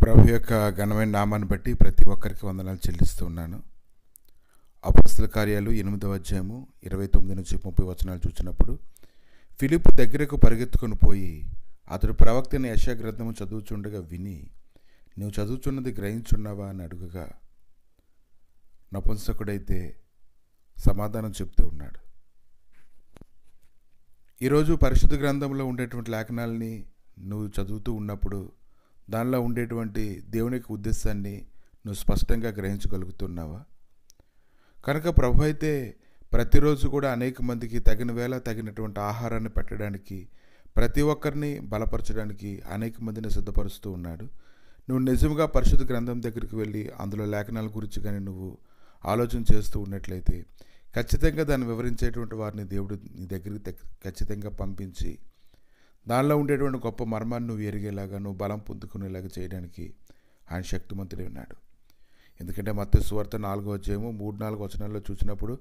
ప్రభు యొక్క ఘనమైన నామాన్ని బట్టి ప్రతి ఒక్కరికి వందనాలు చెల్లిస్తూ ఉన్నాను. అపొస్తలుల కార్యాలు 8వ అధ్యాయము 29 నుంచి 30 వచనాలు చూసినప్పుడు, ఫిలిప్పు దగ్గరకు పరిగెత్తుకొని పోయి అతడు ప్రవక్త అయిన యెషయా గ్రంథము చదువుచుండగా విని, నువ్వు చదువుచున్నది గ్రహించున్నావా అని అడుగగా, నపుంసకుడైతే సమాధానం చెప్తూ ఉన్నాడు. ఈరోజు పరిశుద్ధ గ్రంథంలో ఉండేటువంటి లేఖనాలని నువ్వు చదువుతూ ఉన్నప్పుడు దానిలో ఉండేటువంటి దేవుని యొక్క ఉద్దేశాన్ని నువ్వు స్పష్టంగా గ్రహించగలుగుతున్నావా? కనుక ప్రభు అయితే ప్రతిరోజు కూడా అనేక మందికి తగిన వేళ తగినటువంటి ఆహారాన్ని పెట్టడానికి, ప్రతి ఒక్కరిని బలపరచడానికి అనేక మందిని సిద్ధపరుస్తూ ఉన్నాడు. నువ్వు నిజంగా పరిశుద్ధ గ్రంథం దగ్గరికి వెళ్ళి అందులో లేఖనాల గురించి కానీ నువ్వు ఆలోచన చేస్తూ ఉన్నట్లయితే ఖచ్చితంగా దాన్ని వివరించేటువంటి వారిని దేవుడు నీ దగ్గరికి ఖచ్చితంగా పంపించి దానిలో ఉండేటువంటి గొప్ప మర్మాన్ని నువ్వు ఎరిగేలాగా, నువ్వు బలం పొందుకునేలాగా చేయడానికి ఆయన శక్తిమంతుడే ఉన్నాడు. ఎందుకంటే మత్తయి సువార్త 4వ అధ్యాయము 3-4 వచనాల్లో చూసినప్పుడు,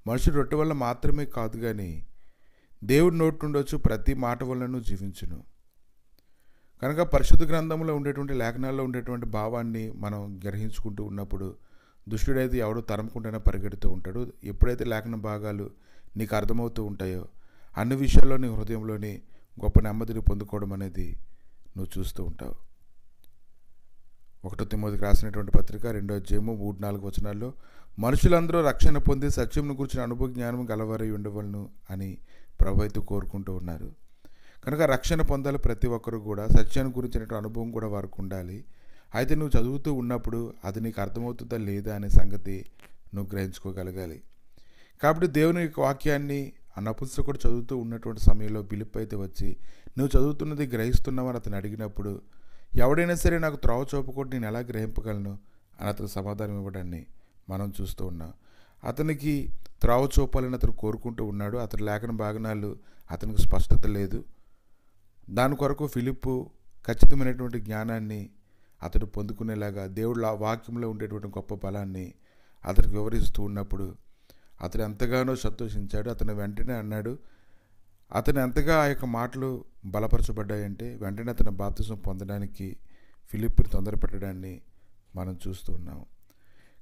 మనుషుడు రొట్టె వల్ల మాత్రమే కాదు కానీ దేవుడి నోటి నుండి వచ్చి ప్రతి మాట వలన జీవించును. కనుక పరిశుద్ధ గ్రంథంలో ఉండేటువంటి లేఖనాల్లో ఉండేటువంటి భావాన్ని మనం గ్రహించుకుంటూ ఉన్నప్పుడు దుష్టుడైతే ఎవడో తరమకుండానే పరిగెడుతూ ఉంటాడు. ఎప్పుడైతే లేఖన భాగాలు నీకు అర్థమవుతూ ఉంటాయో అన్ని విషయాల్లో నీ హృదయంలోని గొప్ప నెమ్మదిని పొందుకోవడం అనేది నువ్వు చూస్తూ ఉంటావు. 1 తిమోతికి రాసినటువంటి పత్రిక 2వ అధ్యాయము 3-4 వచనాల్లో, మనుషులందరూ రక్షణ పొంది సత్యమును గురించిన అనుభవ జ్ఞానం గలవారై ఉండవలను అని ప్రభు అయితే కోరుకుంటూ ఉన్నారు. కనుక రక్షణ పొందాలి ప్రతి ఒక్కరు కూడా, సత్యాన్ని గురించినటువంటి అనుభవం కూడా వారికి ఉండాలి. అయితే నువ్వు చదువుతూ ఉన్నప్పుడు అది నీకు అర్థమవుతుందా లేదా అనే సంగతి నువ్వు గ్రహించుకోగలగాలి. కాబట్టి దేవుని యొక్క వాక్యాన్ని ఆ నపుంసకుడు చదువుతూ ఉన్నటువంటి సమయంలో ఫిలిప్పు అయితే వచ్చి, నువ్వు చదువుతున్నది గ్రహిస్తున్నావని అతను అడిగినప్పుడు, ఎవడైనా సరే నాకు త్రోవ చూపకుండా నేను ఎలా గ్రహింపగలను అని అతను సమాధానం ఇవ్వడాన్ని మనం చూస్తూ ఉన్నాం. అతనికి త్రోవ చూపాలని అతను కోరుకుంటూ ఉన్నాడు. అతని లేఖన భాగనాలు అతనికి స్పష్టత లేదు. దాని కొరకు ఫిలిప్పు ఖచ్చితమైనటువంటి జ్ఞానాన్ని అతడు పొందుకునేలాగా దేవుడు వాక్యంలో ఉండేటువంటి గొప్ప బలాన్ని అతనికి వివరిస్తూ ఉన్నప్పుడు అతను ఎంతగానో సంతోషించాడు. అతను వెంటనే అన్నాడు, అతను ఎంతగా ఆ యొక్క మాటలు బలపరచబడ్డాయంటే వెంటనే అతను బాప్తిసం పొందడానికి ఫిలిప్పుని తొందరపెట్టడాన్ని మనం చూస్తూ ఉన్నాము.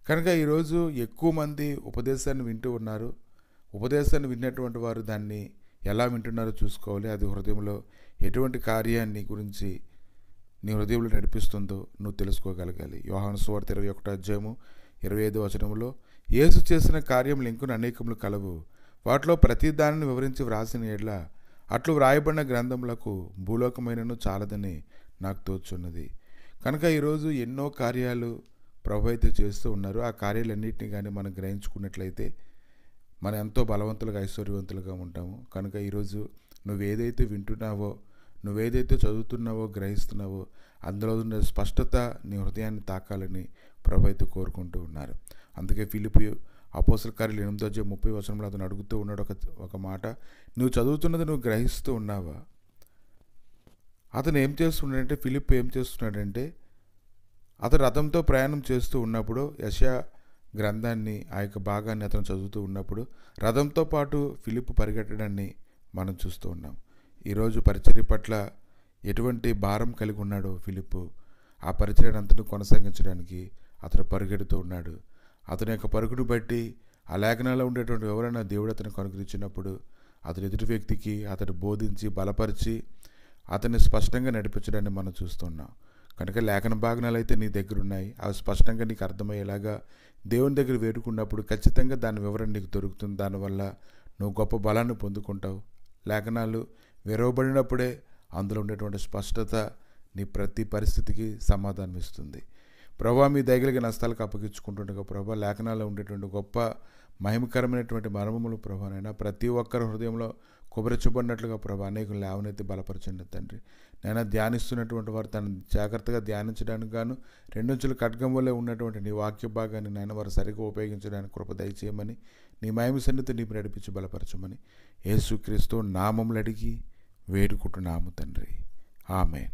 కనుక ఈరోజు ఎక్కువ మంది ఉపదేశాన్ని వింటూ ఉన్నారు. ఉపదేశాన్ని విన్నటువంటి వారు దాన్ని ఎలా వింటున్నారో చూసుకోవాలి. అది హృదయంలో ఎటువంటి కార్యాన్ని గురించి నీ హృదయంలో నడిపిస్తుందో నువ్వు తెలుసుకోగలగాలి. యోహాను సువార్త 21వ అధ్యాయము 25వ వచనంలో, యేసు చేసిన కార్యములు ఇంకొన్ని అనేకములు కలవు, వాటిలో ప్రతి దానిని వివరించి వ్రాసిన ఎడ్ల అట్లు వ్రాయబడిన గ్రంథములకు భూలోకమైనను చాలదని నాకు తోచున్నది. కనుక ఈరోజు ఎన్నో కార్యాలు ప్రభు అయితే చేస్తూ ఉన్నారు. ఆ కార్యాలన్నింటినీ కానీ మనం గ్రహించుకున్నట్లయితే మనం ఎంతో బలవంతులుగా ఐశ్వర్యవంతులుగా ఉంటాము. కనుక ఈరోజు నువ్వేదైతే వింటున్నావో, నువ్వేదైతే చదువుతున్నావో, గ్రహిస్తున్నావో అందులో ఉన్న స్పష్టత నీ హృదయాన్ని తాకాలని ప్రభు అయితే కోరుకుంటూ ఉన్నారు. అందుకే ఫిలిప్పు అపొస్తలుల కార్యాలు 8వ అధ్యాయం 30వ వచనంలో అతను అడుగుతూ ఉన్నాడు ఒక మాట, నువ్వు చదువుతున్నది నువ్వు గ్రహిస్తూ ఉన్నావా? అతను ఏం చేస్తున్నాడంటే, ఫిలిప్పు ఏం చేస్తున్నాడంటే, అతను రథంతో ప్రయాణం చేస్తూ ఉన్నప్పుడు యెషయా గ్రంథాన్ని ఆ యొక్క భాగాన్ని అతను చదువుతూ ఉన్నప్పుడు రథంతో పాటు ఫిలిప్పు పరిగెట్టడాన్ని మనం చూస్తూ ఉన్నాం. ఈరోజు పరిచర్య పట్ల ఎటువంటి భారం కలిగి ఉన్నాడో ఫిలిప్పు, ఆ పరిచర్యను అంతను కొనసాగించడానికి అతను పరిగెడుతూ ఉన్నాడు. అతని యొక్క పరుగును బట్టి ఆ లేఖనాల్లో ఉండేటువంటి ఎవరైనా దేవుడు అతనికి అనుగ్రహించినప్పుడు అతని ఎదుటి వ్యక్తికి అతడు బోధించి బలపరిచి అతన్ని స్పష్టంగా నడిపించడాన్ని మనం చూస్తున్నాం. కనుక లేఖన భాగనాలు అయితే నీ దగ్గర ఉన్నాయి. అవి స్పష్టంగా నీకు అర్థమయ్యేలాగా దేవుని దగ్గర వేడుకున్నప్పుడు ఖచ్చితంగా దాని వివరణ నీకు దొరుకుతుంది. దానివల్ల నువ్వు గొప్ప బలాన్ని పొందుకుంటావు. లేఖనాలు విరవబడినప్పుడే అందులో ఉండేటువంటి స్పష్టత నీ ప్రతి పరిస్థితికి సమాధానం ఇస్తుంది. ప్రభా, మీ దయగలిగిన నష్టాలకు అప్పగించుకుంటుండగా ప్రభా, లేఖనాల్లో ఉండేటువంటి గొప్ప మహిమకరమైనటువంటి మర్మములు ప్రభానైనా ప్రతి ఒక్కరి హృదయంలో కుబరించబడినట్లుగా ప్రభా అనేక లేవనెత్తి బలపరచండి తండ్రి. నైనా ధ్యానిస్తున్నటువంటి వారు తను జాగ్రత్తగా ధ్యానించడానికి గాను 2 అంచుల ఖడ్గం వల్లే ఉన్నటువంటి నీ వాక్య భాగాన్ని నాయన వారు సరిగ్గా ఉపయోగించడానికి కృప దయచేయమని, నీ మహిమ సన్నిధిని నీకు నడిపించి బలపరచమని యేసుక్రీస్తు నామములు అడిగి వేడుకుంటున్నాము తండ్రి. ఆమేన్.